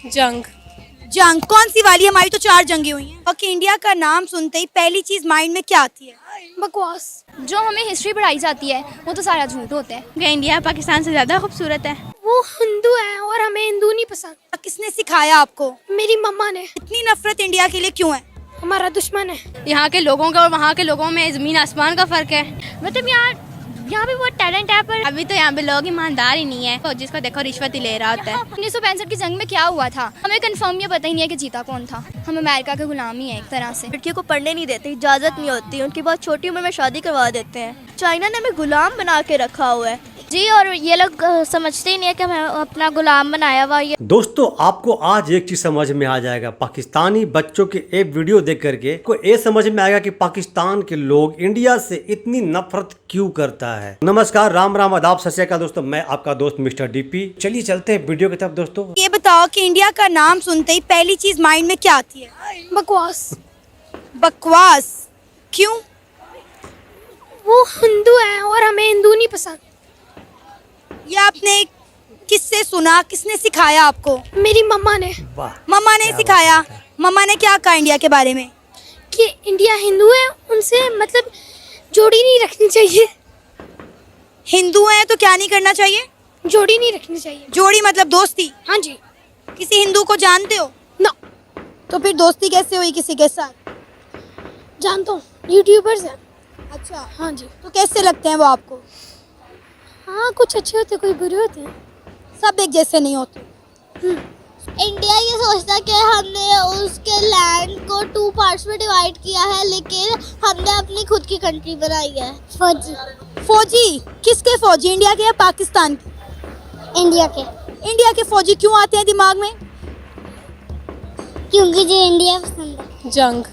जंग। जंग कौन सी वाली? हमारी तो 4 जंगें हुई हैं। और इंडिया का नाम सुनते ही पहली चीज माइंड में क्या आती है? बकवास। जो हमें हिस्ट्री पढ़ाई जाती है वो तो सारा झूठ होता है। इंडिया पाकिस्तान से ज्यादा खूबसूरत है। वो हिंदू है और हमें हिंदू नहीं पसंद। किसने सिखाया आपको? मेरी मम्मा ने। इतनी नफरत इंडिया के लिए क्यों है? हमारा दुश्मन है। यहाँ के लोगों का और वहाँ के लोगों में जमीन आसमान का फर्क है। मतलब यहाँ पे बहुत टैलेंट है पर अभी तो यहाँ पे लोग ईमानदार ही नहीं है, तो जिसको देखो रिश्वत ही ले रहा होता है। 1965 की जंग में क्या हुआ था हमें कंफर्म ये पता ही नहीं है कि जीता कौन था। हम अमेरिका के गुलाम ही है एक तरह से। लड़कियों को पढ़ने नहीं देते, इजाज़त नहीं होती, उनकी बहुत छोटी उम्र में शादी करवा देते हैं। चाइना ने हमें गुलाम बना के रखा हुआ है जी, और ये लोग समझते ही नहीं है कि हमें अपना गुलाम बनाया हुआ। ये दोस्तों आपको आज एक चीज समझ में आ जाएगा। पाकिस्तानी बच्चों के एक वीडियो देख करके को ये समझ में आएगा कि पाकिस्तान के लोग इंडिया से इतनी नफरत क्यों करता है। नमस्कार, राम राम, आदाब, सत श्री अकाल दोस्तों, मैं आपका दोस्त मिस्टर डीपी। चलिए चलते हैं वीडियो की तरफ। दोस्तों ये बताओ कि इंडिया का नाम सुनते ही पहली चीज माइंड में क्या आती है? बकवास। बकवास क्यों? वो हिंदू है और हमें हिंदू नहीं पसंद। ये आपने किससे सुना? किसने सिखाया आपको? मेरी मम्मा ने। मम्मा ने सिखाया। मम्मा ने क्या कहा इंडिया के बारे में? कि इंडिया हिंदू है, उनसे मतलब जोड़ी नहीं रखनी चाहिए। हिंदू हैं तो क्या नहीं करना चाहिए? जोड़ी नहीं रखनी चाहिए। जोड़ी मतलब दोस्ती? हाँ जी। किसी हिंदू को जानते हो? ना। तो फिर दोस्ती कैसे हुई किसी के साथ? जानता हूँ, यूट्यूबर्स हैं। अच्छा, हाँ जी। तो कैसे लगते हैं वो आपको? हाँ, कुछ अच्छे होते कोई बुरे होते हैं। सब एक जैसे नहीं होते। इंडिया ये सोचता है कि हमने उसके लैंड को 2 पार्ट्स में डिवाइड किया है, लेकिन हमने अपनी खुद की कंट्री बनाई है। फौजी। फौजी? किसके फौजी? इंडिया के या पाकिस्तान के? इंडिया के। इंडिया के फौजी क्यों आते हैं दिमाग में? क्योंकि जो इंडिया पसंद है। जंग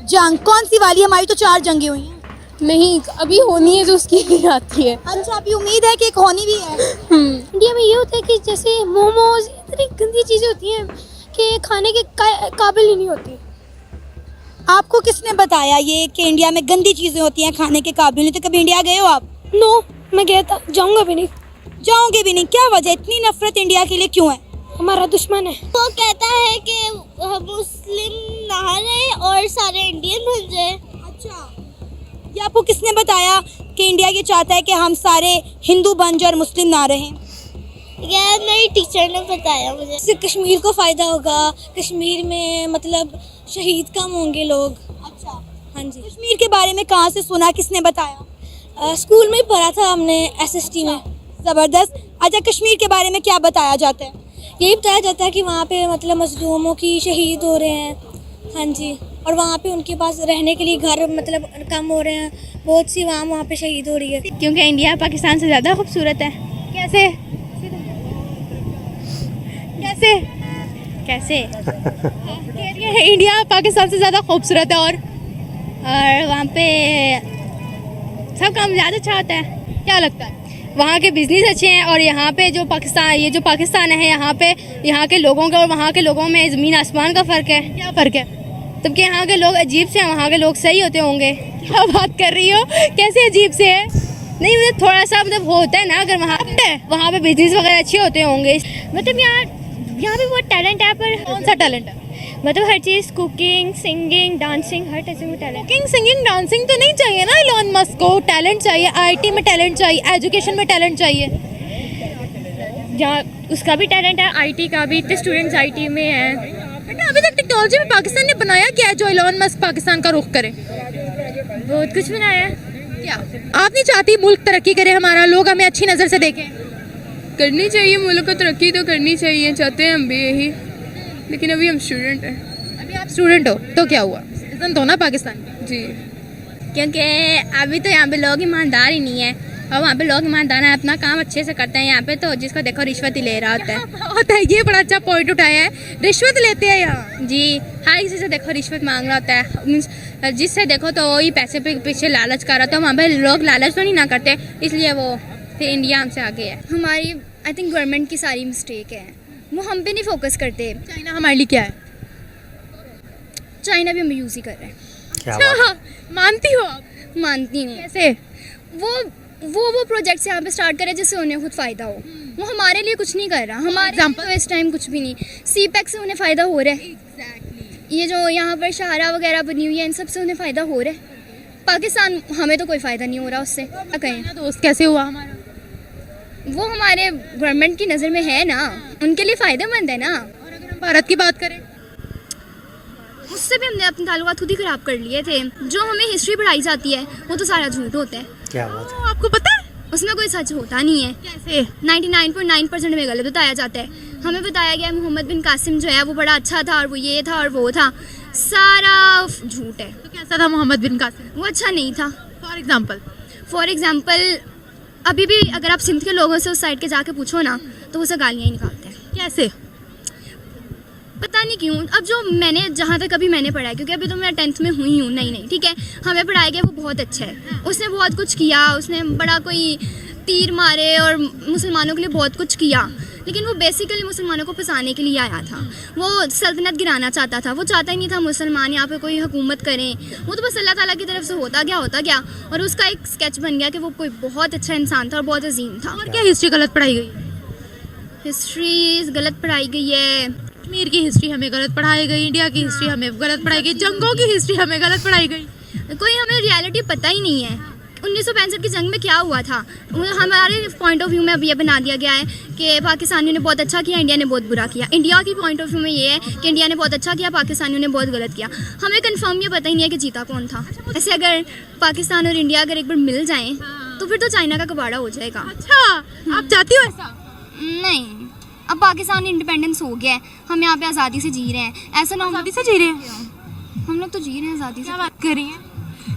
जंग कौन सी वाली? हमारी तो 4 जंगें हुई हैं। नहीं, अभी होनी है जो उसकी आती है। अच्छा, अभी उम्मीद है कि एक होनी भी है। इंडिया में ये होता है कि जैसे मोमोज, इतनी गंदी चीज़ें होती हैं कि खाने के काबिल ही नहीं होती। आपको किसने बताया ये कि इंडिया में गंदी चीजें होती हैं, खाने के काबिल नहीं? तो कभी इंडिया गए हो आप? नो, मैं गया था, जाऊँगा भी नहीं। जाओगे भी नहीं? क्या वजह? इतनी नफरत इंडिया के लिए क्यों है? हमारा दुश्मन है। वो कहता है कि मुस्लिम ना रहे और सारे इंडियन बन जाए। अच्छा, ये आपको किसने बताया कि इंडिया ये चाहता है कि हम सारे हिंदू बन जाए और मुस्लिम ना रहें? ये मेरी टीचर ने बताया मुझे। इससे कश्मीर को फ़ायदा होगा। कश्मीर में मतलब शहीद कम होंगे लोग। अच्छा, हाँ जी। कश्मीर के बारे में कहाँ से सुना? किसने बताया? स्कूल में ही पढ़ा था हमने, SST में। जबरदस्त। अच्छा, कश्मीर के बारे में क्या बताया जाता है? यही बताया जाता है कि वहाँ पे मतलब मजलूमों की शहीद हो रहे हैं। हाँ जी। और वहाँ पे उनके पास रहने के लिए घर मतलब कम हो रहे हैं, बहुत सी वहाँ पे शहीद हो रही है। क्योंकि इंडिया पाकिस्तान से ज्यादा खूबसूरत है। कैसे कैसे कैसे कह रही है इंडिया पाकिस्तान से ज्यादा खूबसूरत है और वहाँ पे सब काम ज़्यादा अच्छा होता है। क्या लगता है? वहाँ के बिजनेस अच्छे हैं और यहाँ पे जो पाकिस्तान है, यहाँ पे यहाँ के लोगों का और वहाँ के लोगों में ज़मीन आसमान का फ़र्क है। क्या फ़र्क है? तब यहाँ के लोग अजीब से हैं, वहाँ के लोग सही होते होंगे। क्या बात कर रही हो? कैसे अजीब से है? नहीं, मतलब थोड़ा सा मतलब वो होता है ना, अगर वहाँ पे बिजनेस वगैरह अच्छे होते होंगे। मतलब यहाँ पे बहुत टैलेंट है। पर कौन सा टैलेंट है? मतलब हर चीज़, कुकिंग, सिंगिंग, डांसिंग, हर टाइप में टैलेंट। कुकिंग, सिंगिंग, डांसिंग तो नहीं चाहिए ना इलॉन मस्क को। टैलेंट चाहिए, IT में टैलेंट चाहिए, एजुकेशन में टैलेंट चाहिए। जहाँ उसका भी टैलेंट है, IT का भी। इतने स्टूडेंट्स IT में हैं। बेटा, अभी तक टेक्नोलॉजी में पाकिस्तान ने बनाया क्या है जो इलॉन मस्क पाकिस्तान का रुख करे? बहुत कुछ बनाया है। क्या आप नहीं चाहती मुल्क तरक्की करे, हमारा लोग हमें अच्छी नज़र से देखें? करनी चाहिए, मुल्क को तरक्की तो करनी चाहिए, चाहते हैं हम भी यही, लेकिन अभी हम स्टूडेंट हैं। अभी आप स्टूडेंट हो तो क्या हुआ? सिटीजन तो ना पाकिस्तान के। जी। क्योंकि अभी तो यहाँ पे लोग ईमानदार ही नहीं है और वहाँ पे लोग ईमानदार हैं, अपना काम अच्छे से करते हैं। यहाँ पे तो जिसको देखो रिश्वत ही ले रहा होता है। ये बड़ा अच्छा पॉइंट उठाया है, रिश्वत लेते हैं यहाँ जी। हर किसी से देखो रिश्वत मांग रहा होता है। मीन्स जिससे देखो तो वही पैसे पे पीछे लालच कर रहा था। वहाँ पे लोग लालच तो नहीं ना करते, इसलिए वो फिर इंडिया हमसे आगे है। हमारी आई थिंक गवर्नमेंट की सारी मिस्टेक है, वो हम पे नहीं फोकस करते। चाइना हमारे लिए क्या है? चाइना भी हम यूज़ ही कर रहे हैं। अच्छा, मानती हो आप? मानती नहीं। कैसे? वो प्रोजेक्ट्स यहाँ पे स्टार्ट करें जिससे उन्हें खुद फ़ायदा हो। वो हमारे लिए कुछ नहीं कर रहा, हमारे तो इस टाइम कुछ भी नहीं। सीपैक से उन्हें फ़ायदा हो रहा है, ये जो यहाँ पर शाहरा वगैरह बनी हुई है इन सब से उन्हें फ़ायदा हो रहा है। पाकिस्तान हमें तो कोई फ़ायदा नहीं हो रहा उससे। क्या कहें, दोस्त कैसे हुआ हमारा? वो हमारे गवर्नमेंट की नज़र में है ना, उनके लिए फ़ायदेमंद है ना। और अगर हम भारत की बात करें, उससे भी हमने अपने ताल्लुकात खुद ही ख़राब कर लिए थे। जो हमें हिस्ट्री पढ़ाई जाती है वो तो सारा झूठ होता है। क्या बात है। तो आपको पता है उसमें कोई सच होता नहीं है। कैसे? 99.9% में गलत बताया जाता है। हमें बताया गया मोहम्मद बिन कासिम जो है वो बड़ा अच्छा था और वो ये था और वो था, सारा झूठ है। तो कैसा था मोहम्मद बिन कासिम? वो अच्छा नहीं था। फॉर एग्जाम्पल अभी भी अगर आप सिंध के लोगों से उस साइड के जाके पूछो ना तो वो उसे गालियाँ ही निकालते हैं। कैसे? पता नहीं क्यों। अब जो मैंने जहाँ तक अभी मैंने पढ़ा है, क्योंकि अभी तो मैं 10th में हुई हूँ, नहीं ठीक है, हमें पढ़ाया गया वो बहुत अच्छा है। उसने बहुत कुछ किया, उसने बड़ा कोई तीर मारे और मुसलमानों के लिए बहुत कुछ किया, लेकिन वो बेसिकली मुसलमानों को फंसाने के लिए आया था। वो सल्तनत गिराना चाहता था, वो चाहता ही नहीं था मुसलमान यहाँ पे कोई हुकूमत करें। वो तो बस अल्लाह ताला की तरफ से होता गया और उसका एक स्केच बन गया कि वो कोई बहुत अच्छा इंसान था और बहुत अजीम था। और क्या हिस्ट्री गलत पढ़ाई गई? हिस्ट्री गलत पढ़ाई गई है, कश्मीर की हिस्ट्री हमें गलत पढ़ाई गई, इंडिया की हिस्ट्री हमें गलत पढ़ाई गई, जंगों की हिस्ट्री हमें गलत पढ़ाई गई। कोई हमें रियलिटी पता ही नहीं है। 1965 की जंग में क्या हुआ था हमारे पॉइंट ऑफ व्यू में अब ये बना दिया गया है कि पाकिस्तानियों ने बहुत अच्छा किया, इंडिया ने बहुत बुरा किया। इंडिया की पॉइंट ऑफ व्यू में ये है कि इंडिया ने बहुत अच्छा किया, पाकिस्तानियों ने बहुत गलत किया। हमें कंफर्म ये पता ही नहीं है कि जीता कौन था। ऐसे अगर पाकिस्तान और इंडिया अगर एक बार मिल जाएं तो फिर तो चाइना का कबाड़ा हो जाएगा। अच्छा, आप चाहती हो ऐसा? नहीं, अब पाकिस्तान इंडिपेंडेंस हो गया है, हम यहाँ पे आज़ादी से जी रहे हैं। ऐसा ना आज़ादी से जी रहे हैं? हम लोग तो जी रहे हैं आज़ादी से। क्या बात कर रही हैं?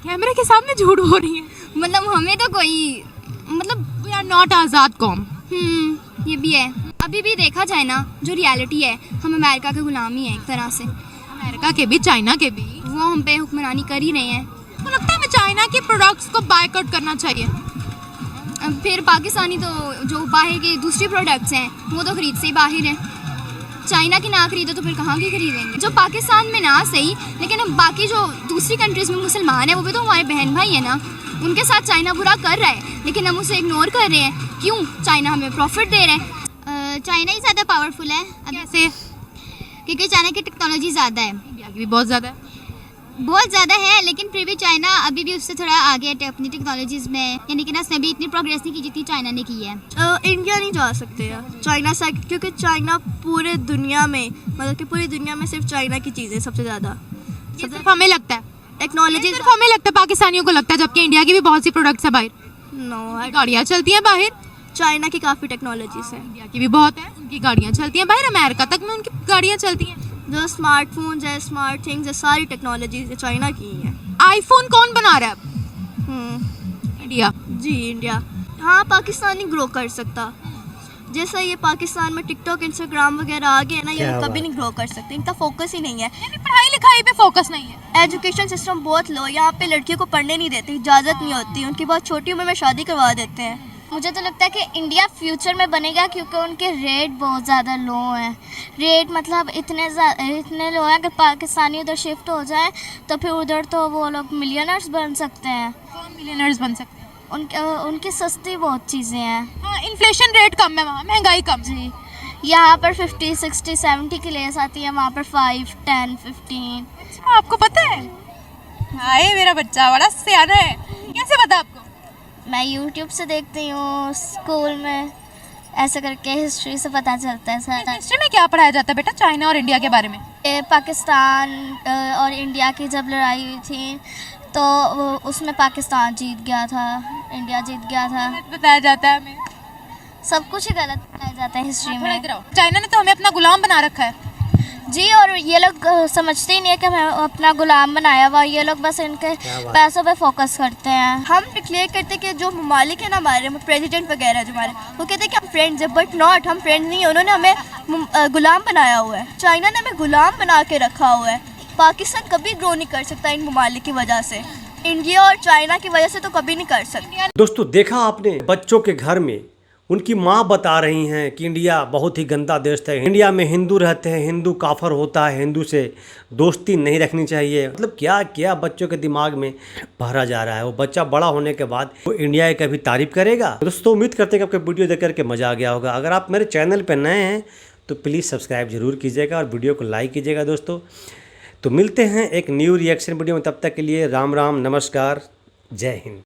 कैमरे के सामने झूठ बोल रही हैं। मतलब हमें तो कोई मतलब वी आर नॉट आज़ाद कौम। ये भी है। अभी भी देखा जाए ना, जो रियलिटी है, हम अमेरिका के गुलाम ही हैं एक तरह से। अमेरिका के भी, चाइना के भी। वो हम पे हुक्मरानी कर ही रहे हैं। तो लगता है हमें चाइना के प्रोडक्ट्स को बायकॉट करना चाहिए। फिर पाकिस्तानी तो जो बाहर के दूसरी प्रोडक्ट्स हैं वो तो खरीद से ही बाहर हैं। चाइना की ना खरीदे तो फिर कहाँ की खरीदेंगे? जो पाकिस्तान में ना सही, लेकिन अब बाकी जो दूसरी कंट्रीज़ में मुसलमान हैं वो भी तो हमारे बहन भाई हैं ना। उनके साथ चाइना बुरा कर रहा है लेकिन हम उसे इग्नोर कर रहे हैं। क्यों? चाइना हमें प्रॉफिट दे रहा है। चाइना ही ज़्यादा पावरफुल है कैसे? क्योंकि चाइना की टेक्नोलॉजी ज़्यादा है, इंडिया की भी बहुत ज़्यादा है। बहुत ज़्यादा है, लेकिन फिर भी चाइना अभी भी उससे थोड़ा आगे है अपनी टेक्नोलॉजीज़ में। यानी कि ना उसने भी इतनी प्रोग्रेस नहीं की जितनी चाइना ने की है। इंडिया नहीं जा सकते चाइना से, क्योंकि चाइना पूरे दुनिया में, मतलब कि पूरी दुनिया में सिर्फ चाइना की चीज़ें सबसे ज़्यादा। सिर्फ हमें लगता है टेक्नोलॉजी सिर्फ हमें लगता है, पाकिस्तानियों को लगता है, जबकि इंडिया की भी बहुत सी प्रोडक्ट्स है बाहर। नो, गाड़ियाँ चलती हैं बाहर, चाइना की काफ़ी टेक्नोलॉजीज है। इंडिया की भी बहुत है, उनकी गाड़ियाँ चलती हैं बाहर, अमेरिका तक में उनकी गाड़ियाँ चलती हैं। जो स्मार्टफोन्स है, स्मार्ट थिंग्स है, सारी टेक्नोलॉजीज चाइना की ही है। आईफोन कौन बना रहा है अब? इंडिया। जी, इंडिया। हाँ, पाकिस्तान नहीं ग्रो कर सकता। जैसा ये पाकिस्तान में टिकटॉक, इंस्टाग्राम वगैरह आ गए ना, ये क्या कभी नहीं ग्रो कर सकते। इनका फोकस ही नहीं है, पढ़ाई लिखाई पे फोकस नहीं है। एजुकेशन सिस्टम बहुत लो। यहाँ पे लड़कियों को पढ़ने नहीं देते, इजाज़त नहीं होती, उनकी बहुत छोटी उम्र में शादी करवा देते हैं। मुझे तो लगता है कि इंडिया फ्यूचर में बनेगा क्योंकि उनके रेट बहुत ज़्यादा लो हैं। रेट मतलब इतने लो हैं कि पाकिस्तानी उधर शिफ्ट हो जाए तो फिर उधर तो वो लोग मिलियनर्स बन सकते हैं। कौन मिलियनर्स बन सकते हैं? उनकी सस्ती बहुत चीज़ें हैं। हाँ, इन्फ्लेशन रेट कम है वहाँ, महंगाई कम। जी, यहाँ पर 50, 60, 70 की लेस आती है, वहाँ पर 5, 10, 15। अच्छा, आपको पता है? हाय, मेरा बच्चा बड़ा सियाना है। कैसे पता आपको? मैं YouTube से देखती हूँ, स्कूल में ऐसे करके हिस्ट्री से पता चलता है सर। हिस्ट्री में क्या पढ़ाया जाता है बेटा चाइना और इंडिया के बारे में? पाकिस्तान और इंडिया की जब लड़ाई हुई थी तो उसमें पाकिस्तान जीत गया था, इंडिया जीत गया था। बताया जाता है हमें, सब कुछ ही गलत बताया जाता है हिस्ट्री में। चाइना ने तो हमें अपना गुलाम बना रखा है। जी, और ये लोग समझते ही नहीं है कि हमें अपना गुलाम बनाया हुआ। ये लोग बस इनके पैसों पे फोकस करते हैं। हम डिक्लेयर करते हैं कि जो ममालिक है ना हमारे, प्रेसिडेंट वगैरह जो हमारे, वो कहते हैं कि हम फ्रेंड्स हैं, बट नॉट, हम फ्रेंड्स नहीं है। उन्होंने हमें गुलाम बनाया हुआ है। चाइना ने हमें गुलाम बना के रखा हुआ है। पाकिस्तान कभी ग्रो नहीं कर सकता इन ममालिक की वजह से। इंडिया और चाइना की वजह से तो कभी नहीं कर सकते। दोस्तों, देखा आपने, बच्चों के घर में उनकी माँ बता रही हैं कि इंडिया बहुत ही गंदा देश है, इंडिया में हिंदू रहते हैं, हिंदू काफर होता है, हिंदू से दोस्ती नहीं रखनी चाहिए। मतलब क्या क्या बच्चों के दिमाग में भरा जा रहा है। वो बच्चा बड़ा होने के बाद वो इंडिया की कभी तारीफ करेगा। दोस्तों उम्मीद करते हैं कि आपको वीडियो देख करके मज़ा आ गया होगा। अगर आप मेरे चैनल पर नए हैं तो प्लीज़ सब्सक्राइब जरूर कीजिएगा और वीडियो को लाइक कीजिएगा दोस्तों। तो मिलते हैं एक न्यू रिएक्शन वीडियो में, तब तक के लिए राम राम, नमस्कार, जय हिंद।